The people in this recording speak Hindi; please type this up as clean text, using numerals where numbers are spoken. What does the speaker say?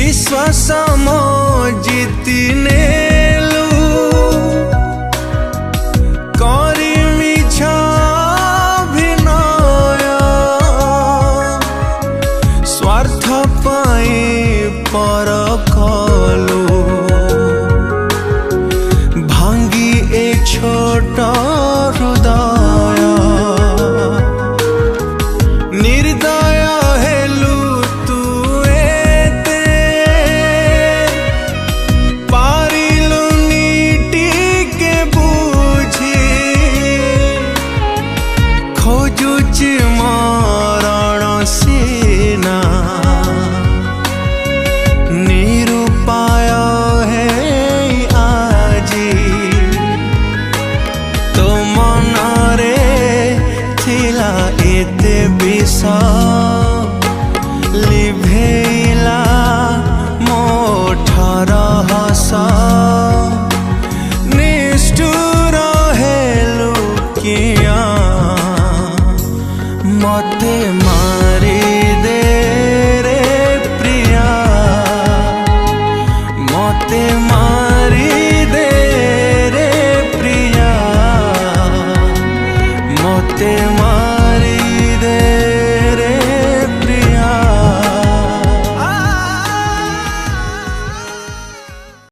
विश्वास मो जीति नेलु करी मिछ अभिनय स्वार्थ पाई पर कलु भांगी ए छोट हृदय निर्दय हेलु तू एते पारिलुनी टिके बुझी खोजुची मरण सीना निरुपाय है आजी तो मनरे थिला एते विष लिभेला मोठर हस निष्ठुर हेलु किया मते मारी दे रे प्रिया मते मारी दे रे प्रिया मते मारी